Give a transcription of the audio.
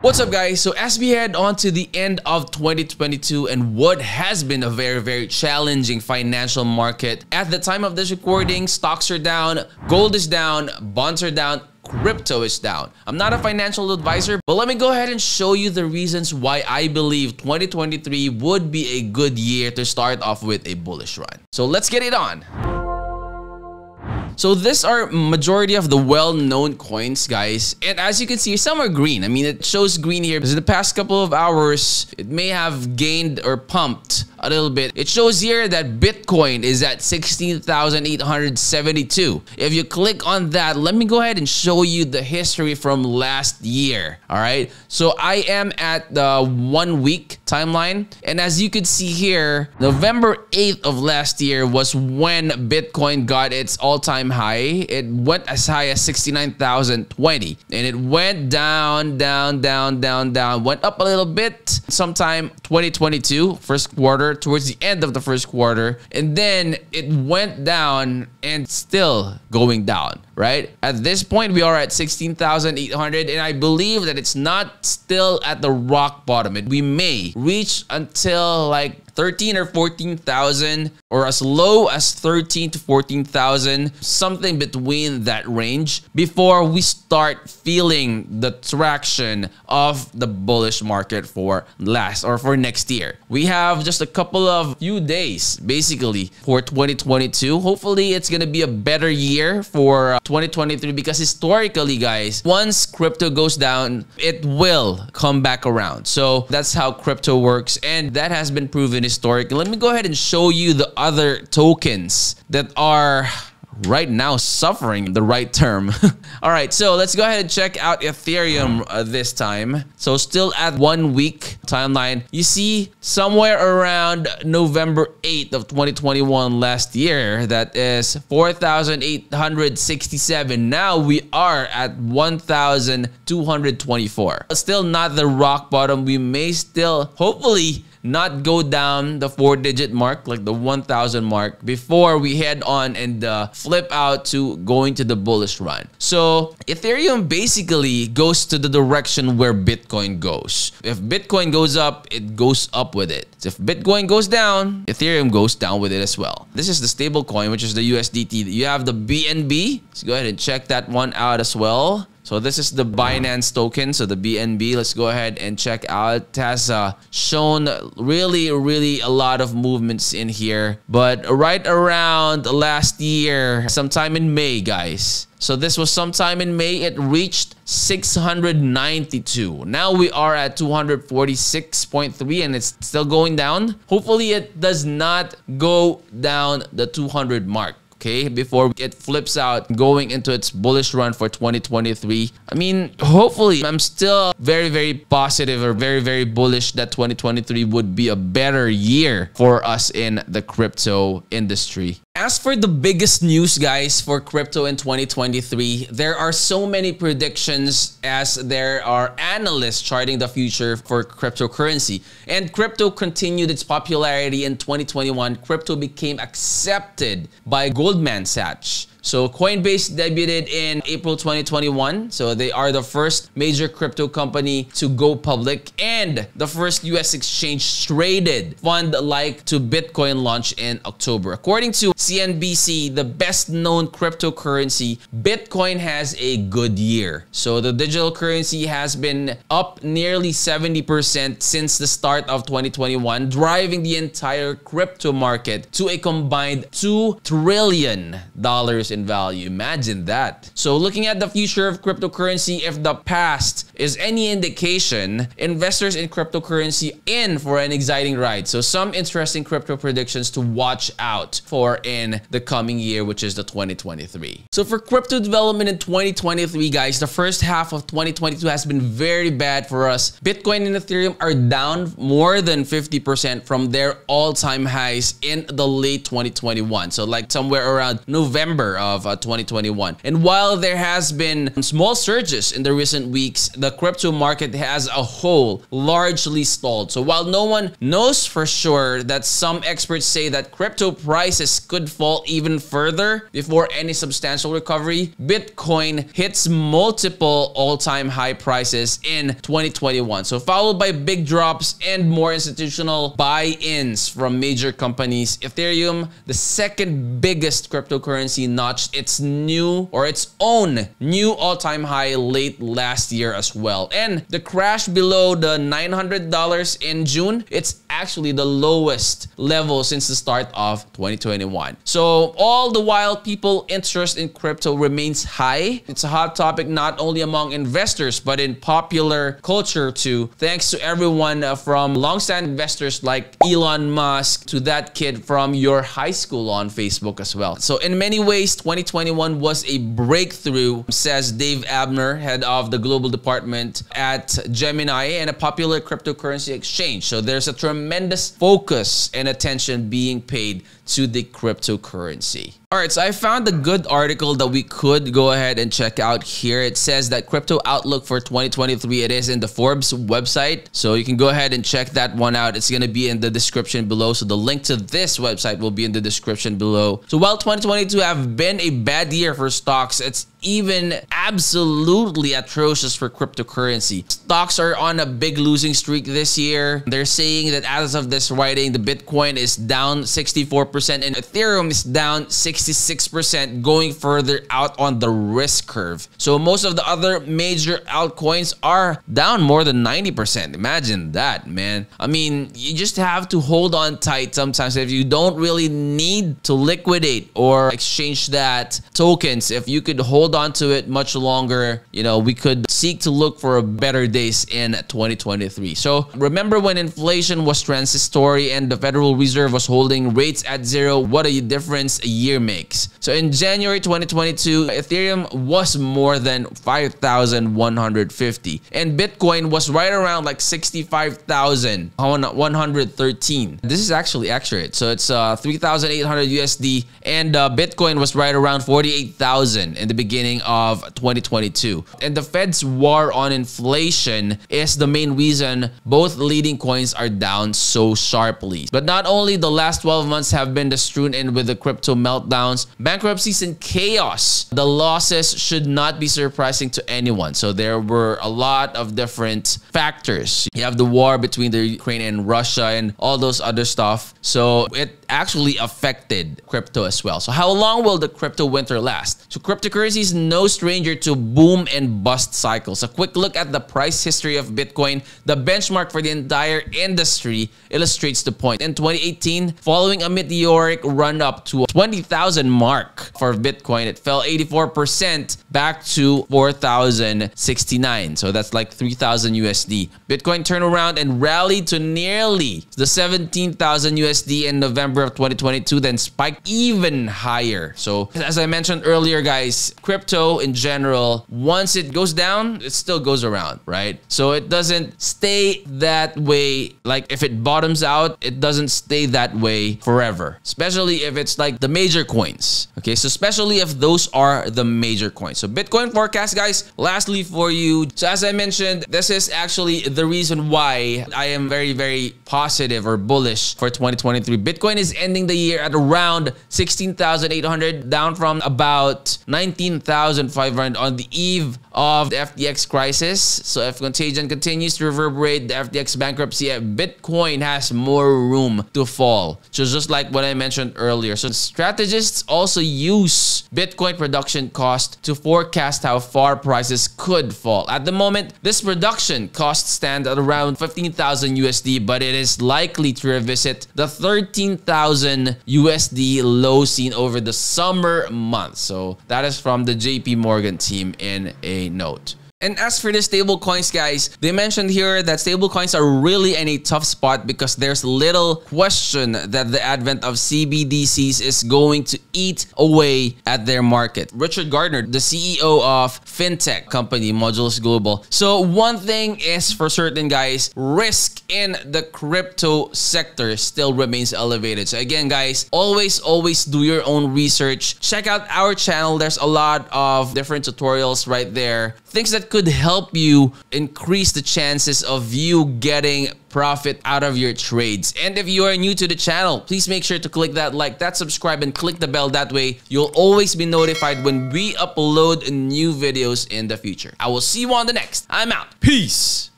What's up, guys? So as we head on to the end of 2022 and what has been a very challenging financial market, at the time of this recording, stocks are down, gold is down, bonds are down, crypto is down. I'm not a financial advisor, but let me go ahead and show you the reasons why I believe 2023 would be a good year to start off with a bullish run. So let's get it on. So these are majority of the well-known coins, guys. And as you can see, some are green. I mean, it shows green here because in the past couple of hours, it may have gained or pumped a little bit. It shows here that Bitcoin is at 16,872. If you click on that, let me go ahead and show you the history from last year. All right. So I am at the 1 week timeline. And as you could see here, November 8th of last year was when Bitcoin got its all-time high. It went as high as 69,020 and it went down, went up a little bit sometime 2022, first quarter, towards the end of the first quarter, and then it went down and still going down, right? At this point, we are at 16,800 and I believe that it's not still at the rock bottom. We may reach until like 13 or 14,000 or as low as 13 to 14,000, something between that range before we start feeling the traction of the bullish market for next year. We have just a couple of few days basically for 2022. Hopefully it's going to be a better year for 2023 because historically, guys, once crypto goes down, it will come back around. So that's how crypto works and that has been proven historic. Let me go ahead and show you the other tokens that are right now suffering, the right term. All right, so let's go ahead and check out Ethereum this time. So still at 1 week timeline. You see somewhere around November 8th of 2021 last year, that is 4,867. Now we are at 1,224. Still not the rock bottom. We may still hopefully not go down the 4-digit mark, like the 1,000 mark, before we head on and flip out to going to the bullish run. So Ethereum basically goes to the direction where Bitcoin goes. If Bitcoin goes up, it goes up with it. If Bitcoin goes down, Ethereum goes down with it as well. This is the stable coin, which is the USDT. You have the BNB. Let's go ahead and check that one out as well. So this is the Binance token, so the BNB. Let's go ahead and check out. It has shown really a lot of movements in here. But right around last year, sometime in May, guys. So this was sometime in May, it reached 692. Now we are at 246.3 and it's still going down. Hopefully it does not go down the 200 mark. Okay, before it flips out going into its bullish run for 2023. I mean, hopefully, I'm still very positive or very bullish that 2023 would be a better year for us in the crypto industry. As for the biggest news, guys, for crypto in 2023, there are so many predictions as there are analysts charting the future for cryptocurrency. And crypto continued its popularity in 2021. Crypto became accepted by Goldman Sachs. So Coinbase debuted in April 2021. So they are the first major crypto company to go public and the first US exchange traded fund like to Bitcoin launch in October. According to CNBC, the best known cryptocurrency, Bitcoin has a good year. So the digital currency has been up nearly 70% since the start of 2021, driving the entire crypto market to a combined $2 trillion in value. Imagine that. So looking at the future of cryptocurrency, if the past is any indication, investors in cryptocurrency in for an exciting ride. So some interesting crypto predictions to watch out for in the coming year, which is the 2023. So for crypto development in 2023, guys, the first half of 2022 has been very bad for us. Bitcoin and Ethereum are down more than 50% from their all-time highs in the late 2021. So like somewhere around November of 2021. And while there has been small surges in the recent weeks, the crypto market as a whole largely stalled. So while no one knows for sure, that some experts say that crypto prices could fall even further before any substantial recovery, Bitcoin hits multiple all-time high prices in 2021. So followed by big drops and more institutional buy-ins from major companies, Ethereum, the second biggest cryptocurrency, notched its own new all-time high late last year as well. And the crash below the $900 in June, it's actually the lowest level since the start of 2021. So all the while, people's interest in crypto remains high. It's a hot topic not only among investors but in popular culture too, thanks to everyone from long-standing investors like Elon Musk to that kid from your high school on Facebook as well. So in many ways, 2021 was a breakthrough, says Dave Abner, head of the global department at Gemini and a popular cryptocurrency exchange. So there's a tremendous focus and attention being paid to the cryptocurrency. All right, so I found a good article that we could go ahead and check out here. It says that crypto outlook for 2023, it is in the Forbes website. So you can go ahead and check that one out. It's going to be in the description below. So the link to this website will be in the description below. So while 2022 have been a bad year for stocks, it's even absolutely atrocious for cryptocurrency. Stocks are on a big losing streak this year. They're saying that as of this writing, the Bitcoin is down 64% and Ethereum is down 66%, going further out on the risk curve. So most of the other major altcoins are down more than 90%. Imagine that, man. I mean, you just have to hold on tight sometimes. If you don't really need to liquidate or exchange that tokens, if you could hold on to it much longer, you know, we could seek to look for better days in 2023. So remember when inflation was transitory and the Federal Reserve was holding rates at zero, what a difference a year makes. So in January 2022, Ethereum was more than 5,150 and Bitcoin was right around like 65,113. This is actually accurate. So it's 3,800 USD and Bitcoin was right around 48,000 in the beginning of 2022. And the Fed's war on inflation is the main reason both leading coins are down so sharply. But not only the last 12 months have been strewn in with the crypto meltdowns, bankruptcies and chaos, the losses should not be surprising to anyone. So there were a lot of different factors. You have the war between the Ukraine and Russia and all those other stuff. So it actually affected crypto as well. So how long will the crypto winter last? So cryptocurrency is no stranger to boom and bust cycles. A quick look at the price history of Bitcoin, the benchmark for the entire industry, illustrates the point. In 2018, following a meteoric run up to 20,000 mark for Bitcoin, it fell 84% back to 4,069. So that's like 3,000 USD. Bitcoin turned around and rallied to nearly the 17,000 USD in November of 2022, then spiked even higher. So as I mentioned earlier, guys, crypto in general, once it goes down, it still goes around, right? So it doesn't stay that way. Like if it bottoms out, it doesn't stay that way forever, especially if it's like the major coins. Okay, so especially if those are the major coins. So Bitcoin forecast, guys, lastly for you. So as I mentioned, this is actually the reason why I am very, very positive or bullish for 2023. Bitcoin is ending the year at around 16,800, down from about 19,500 on the eve of the FTX crisis. So if contagion continues to reverberate the FTX bankruptcy, Bitcoin has more room to fall. So just like what I mentioned earlier. So strategists also use Bitcoin production cost to forecast how far prices could fall. At the moment, this production cost stands at around 15,000 USD, but it is likely to revisit the 13,000 USD low seen over the summer months. So that is from the JP Morgan team in a note. And as for the stable coins, guys, they mentioned here that stable coins are really in a tough spot because there's little question that the advent of CBDCs is going to eat away at their market. Richard Gardner, the CEO of fintech company Modulus Global. So one thing is for certain, guys, risk in the crypto sector still remains elevated. So again, guys, always do your own research. Check out our channel. There's a lot of different tutorials right there. Things that could help you increase the chances of you getting profit out of your trades. And if you are new to the channel, please make sure to click that like, that subscribe, and click the bell. That way, you'll always be notified when we upload new videos in the future. I will see you on the next. I'm out. Peace.